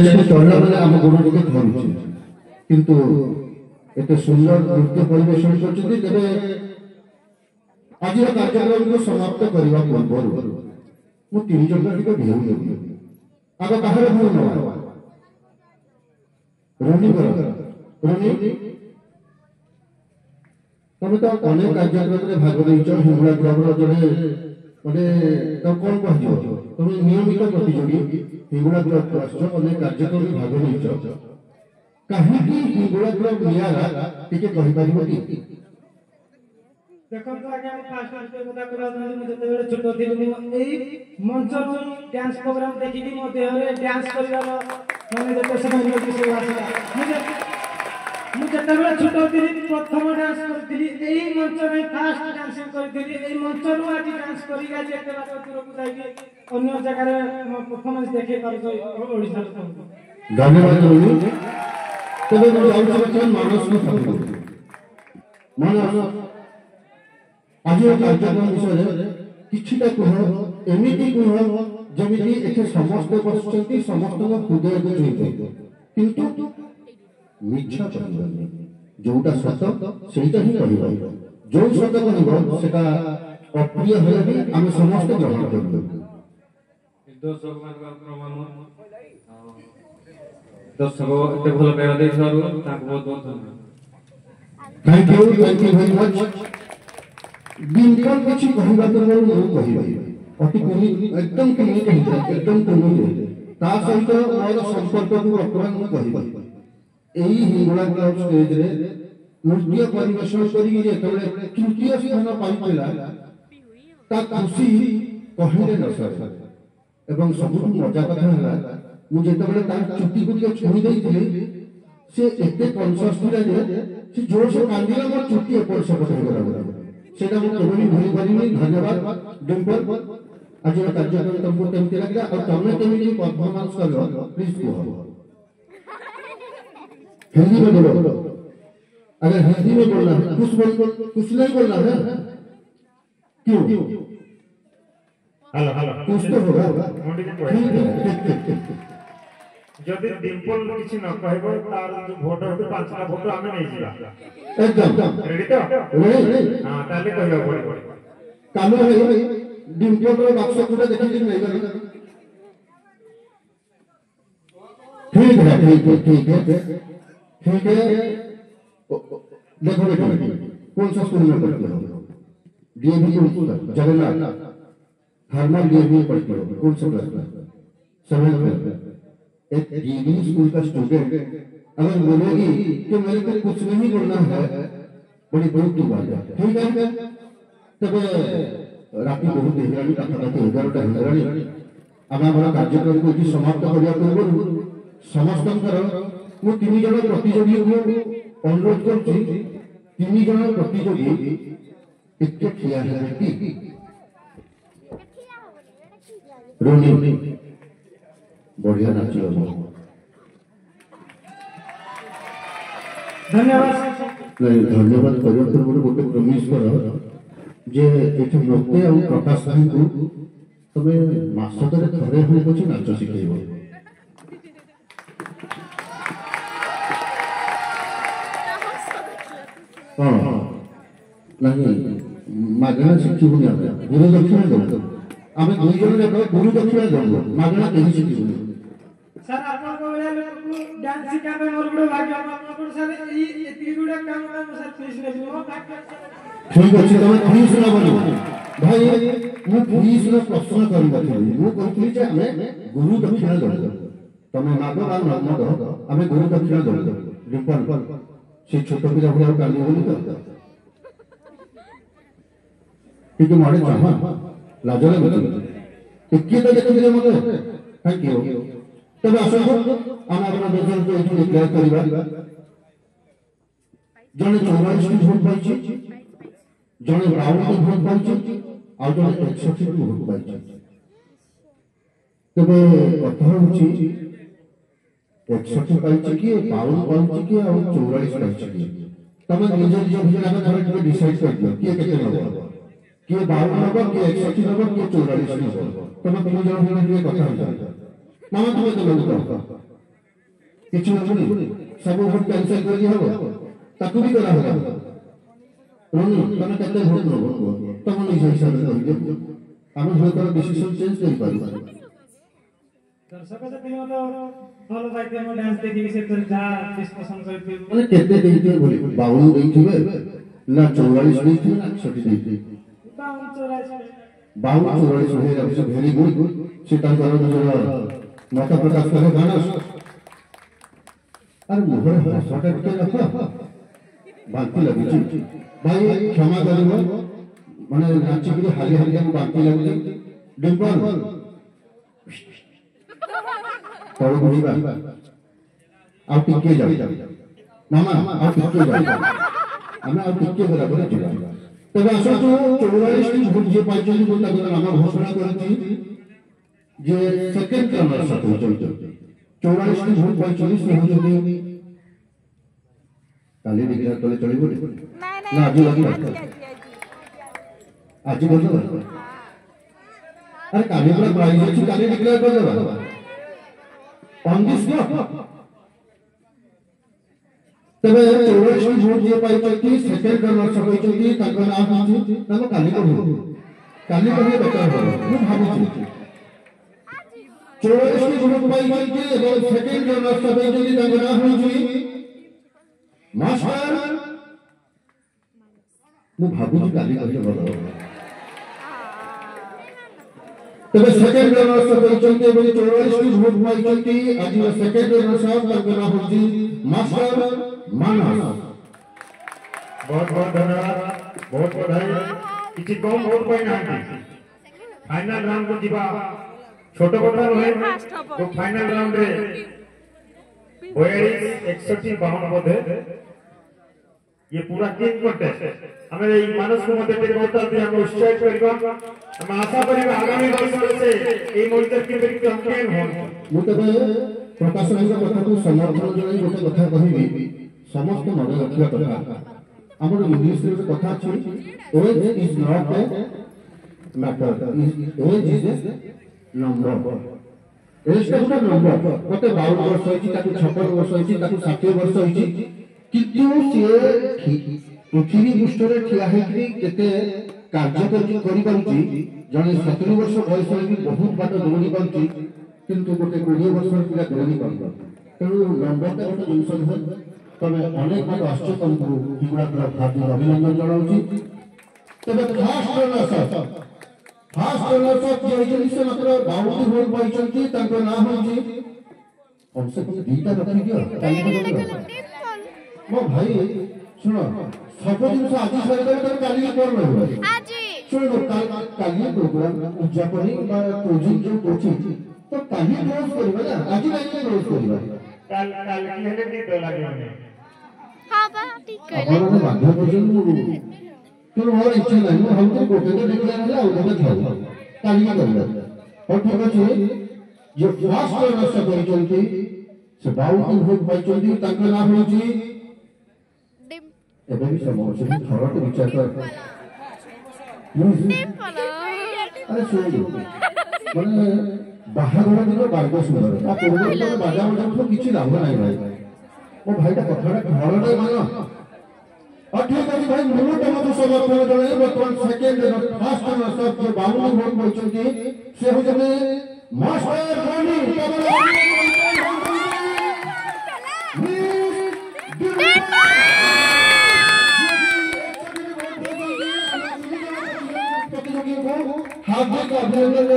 stage को चढ़ला बेले आम गोड़ टिके धरुचे किंतु एते सुंदर नृत्य परिवेशन करछथि तेबे आज कार्यक्रम को समाप्त करने पूर्व मु तीन जन टिके ढेउ देबी आगे बाहर भूल न रोनी तमे तो अनेक कार्यक्रम में भाग लेछ हिंगुला क्लब जने माने तो कौन कह तुम नियमित प्रतियोगी हिंगुला क्लब अनेक कार्यक्रम में भाग लेछ कहीं हिंगुला क्लब नियारा टिके कहि परिबो कि देखो तो आगे हम फास्ट फास्ट कथा करा दनी मते बेले छोट थिलु एई मंच डांस प्रोग्राम देखि कि मते हरे डांस करिवार माने जते समय मिलि से आसला मुझे तबे छोट थिलि प्रथम डांस करथिलि एई मंच रे फास्ट डांसिंग करथिलि एई मंच रो आज डांस करि गाज एते बात दूर को जाई अन्य जगह रे परफॉर्मेंस देखे पारछो ओडिसा रो धन्यवाद रोनी तबे मु जाउछि मानस को सब मानस आज कार्यक्रम विषय किछिटा कह एमिति कह जमिति एथे समस्त बसचंती समस्त हृदय को छुईते किंतु मिच्छा कहबनी जोटा सत सेटा ही कहबो जो सत कहबो सेटा अप्रिय होले भी हम समस्त ग्रहण करबो दर्शक मान प्रमाण दर्शक एते भलो पाइबा दे सर ताको बहुत बहुत धन्यवाद थैंक यू वेरी मच बिल्कुल किसी कहबा तो मु कहिबा अति कुनी एकदम कुनी एकदम कुनी ता सहित मोर संपर्क को वर्तमान मु कहिबा एई हिंगुला क्लब स्टेज रे नृत्य परिवेशन करी जे तबले तृतीय स्थान पाइला ता खुशी कहिले न सर एवं सब मजा कथा हला मु जेतबले ता चुटी को छुई देइथिले से एते कॉन्शियस थिला जे से जोर से कांदिला मोर चुटी एपर से पटै गला सेटा मु कभी भूली पारिनी धन्यवाद डिम्पल आज कार्यक्रम तुमको केमती लागला और तुमने केमती परफॉर्मेंस करलो प्लीज कहो हिंदी में बोलो अगर हिंदी में बोलना है कुछ नहीं बोलना है क्यों हेलो हेलो कुछ तो होगा जदि डिम्पल किछि न कहबो तार जो वोट होते पांचटा वोट आमे नै जिला एकदम रेडी तो रेडी हां ताले कहबो पड़े कालो है डिम्पल रो बक्स कोटा देखि कि नहीं गली ठीक है देखो बेटा कौन सा स्कूल में पढ़ते हो DAV school Jagannath thermal DAV पढ़ते हो कौन सा क्लास में 7th में एक डीएवी स्कूल का स्टूडेंट अगर बोलेगी कि मेरे को कुछ नहीं करना है बड़ी बहुत की बात है ठीक है तब राति बहुत देहरानी कथा कथा 11टा हेरानी आम आम कार्यक्रम को ये समाप्त करने पूर्व समस्तंकर मु 3 जन प्रतियोगी को अनुरोध करछि 3 जन प्रतियोगी एते ठिया है कि रोनी बढ़िया नाचियो धन्यवाद धन्यवाद करियो तो गोटे प्रमिस कर जे एठी नृत्य और प्रकाश भाई को तबे मासतरे थरे होई पछि नाच सिखेइबो हां नहीं मागना शिखिबुनी आमे गुरु दक्षिणा दो आमे दुई जन रे गुरु दक्षिणा दो मागना केही शिखिबुनी सर आपन को बेला लोक डांस सिखा पे मोर गुडो भाग्य आपन को सर ई एती गुडा काम काम सर प्लीज ले लो ठीक अछि तमे प्लीज ना बनो भाई मु प्लीज ना प्रश्न करबा थी मु कहथि जे हमें गुरु दक्षिणा दो तमे मागो बा न दो हमें गुरु दक्षिणा दो डिम्पल से छोट पिला भला काली बोली तो ठीक मारे चाहा लाज लगे एके तो देखि मते थैंक यू तब आसो हम अपना दोसर को एठी क्लियर करबा जने 44 वोट पाइछि जने 52 वोट पाइछि आ जने 61 वोट पाइछि तबे कथा होछि 61 पाइछि कि 52 पाइछि कि आ 44 पाइछि तमे निज निज भितर आगे थोड़ा टिके डिसाइड कर दियो के केते नबो के 52 नबो के 61 नबो के 44 नबो तमे तीन जन भितर टिके कथा हो जाय मामा तुम्हें तो लोग କିଛି ହବନି ସବୁ ଭୋଟ କ୍ୟାନ୍ସଲ କରି ହବ ତାକୁ ବି କରା ହବ ତମେ କେତେ ଭୋଟ ନବ ତମ ନିଜ ହିସାବରେ କହିଦିଅ ଆମେ ଭୋଟର ଡିସିସନ ଚେଞ୍ଜ କରିପାରିବା ଦର୍ଶକ ଯଦି ମତେ ଭଲ ପାଇଥିବେ ମୋ ଡ୍ୟାନ୍ସ ଦେଖିକି ସେଥିରେ ଯାହା ଡିସ୍କସନ କରିଥିବେ ମାନେ କେତେ ଦେଇଥିବେ ବୋଲି 52 ଦେଇଥିବେ ନା 44 ଦେଇଥିବେ ନା 61 ଦେଇଥିବେ 52 44 ହେଇଯାଉଛି ଭେରି ଗୁଡ ସେ ତାଙ୍କର ନିଜର ମତ ପ୍ରକାଶ କଲେ ଗାନା ଆରେ ମୁହଁରେ ହସଟା ଟିକେ ରଖ ବାନ୍ତି ଲାଗୁଛି ଭାଇ କ୍ଷମା କରିବ ମାନେ ନାଚିକିରି ହାଲି ହାଲି ବାନ୍ତି ଲାଗୁଛି ଡିମ୍ପଲ ତଳକୁ ଯିବା ଆଉ ଟିକେ ଯାଉ ମାମା ଆଉ ଟିକେ ଯାଉ ଆମେ ଆଉ ଟିକେ ଗଲା ପରେ ଯିବା ତେବେ ଆସନ୍ତୁ 44ଟି ଭୋଟ ଯିଏ ପାଇଛନ୍ତି ମୁଁ ତାଙ୍କର ନାମ ଘୋଷଣା କରିଛି ଯେ ସେକେଣ୍ଡ କ୍ରମରେ ସତୁଛନ୍ତି 44ଟି ଭୋଟ ପାଇଛନ୍ତି ସେ ହେଉଛନ୍ତି କାଲି ଦେଖିଲା ତଳେ ଚଳିବ ନା ଆଜି ଲାଗିବ ଆଜି କରିଦେବା ଆରେ କାଲି ପୁରା ପ୍ରାଇଜ ଅଛି କାଲି ଡିକ୍ଲେୟାର କରିଦେବା on this spot ତେବେ 44ଟି ଭୋଟ ଯିଏ ପାଇଛନ୍ତି ସେକେଣ୍ଡ କ୍ରମରେ କହିଛନ୍ତି ତାଙ୍କ ନାଁ ହେଉଛି ତାଙ୍କ କାଲି କହିବେ ବେଟର ହେବ ମୁଁ ଭାବୁଛି 44ଟି ଭୋଟ ପାଇଛନ୍ତି ଏବଂ ସେକେଣ୍ଡ କ୍ରମରେ କହିଛନ୍ତି ତାଙ୍କ ନାଁ ହେଉଛି ମାଷ୍ଟର ମୁଁ ଭାବୁଛି କାଲି କହିଲେ ଭଲ ହେବ ତେବେ ସେକେଣ୍ଡ କ୍ରମରେ କହିଛନ୍ତି ଏବଂ 44ଟି ଭୋଟ ପାଇଛନ୍ତି ଆଜିର ସେକେଣ୍ଡ କ୍ରମରେ ତାଙ୍କ ନାଁ ହେଉଛି ମାଷ୍ଟର ମାନସ बहुत बहुत धन्यवाद बहुत बधाई किसी कम वोट पाई ना फाइनल राउंड को जीवा छोट कथा रहे तो फाइनल राउंड रे 42 61 52 बोधे ये पूरा टीम कॉन्टेस्ट हमें ये मानस को मध्य टेक होता है हम उत्साहित करेगा हम आशा करेंगे आगामी वर्षों से ये मॉनिटर की मेरी चैंपियन हो मुतबे प्रकाश भाई का कथा को समर्थन जणाई गोटे कथा कहिबी समस्त मन रखिया कथा हमर इंग्लिश रे कथा अछि age is not a matter age is a number age का गोटे नंबर गोटे 52 वर्ष होइछि ताकू 56 वर्ष होइछि ताकू 60 वर्ष होइछि किंतु से पृथ्वी पृष्ठरे ठिया हेकि केते कार्य करि पारुछि जने 70 वर्ष बयस रे भी बहुत बात दौड़ी पारुछि किंतु गोटे 20 वर्ष पिला दौड़ी पारुछि तेणु नंबर का गोटे जिनिस है तबे अनेक बात आश्चर्य तुमको हिगुड़ा खातिर अभिनंदन जणाउछि तबे फास्ट रनर्स जे जिनिस मात्र 52 वोट पाइछन्ति तांको नाम होछि कम से कम दीटा रखि दियो ताली मो भाई सुनो सब जिनिस आज सारी कर काली कर रहबो आज सुनो काली प्रोग्राम उद्यापनी बा प्रोजेक्ट जो कोछि तो काली क्लोज करबा ना आज नहीं क्लोज करबा कल की हेले दी तो लागे हां बा ठीक कहले अपन बाध्य पर्यंत तो और इच्छा नहीं हम तो गोटे तो डिक्लेयर है और गोटे थाउ काली करबा और ठीक अछि जे फास्ट रनर्स कहचन्ति से 52 वोट पाइछन्ति तांको नाम होछि एबे भी समय से थोड़ा तो विचार कर अरे सुन माने बाहाघर दिन बारगो सुंदर आ पूर्व तो बाजा बजा तो किछि लाभ नाही भाई मो भाईटा कथाटा घर नै मान और ठीक अछि भाई मुनु तमको समर्थन जणे वर्तमान सेकेंड फास्ट रनर्स जो 52 वोट पाइछन्ति से हो जने मास्टर धोनी हार्दिक अभिनंदन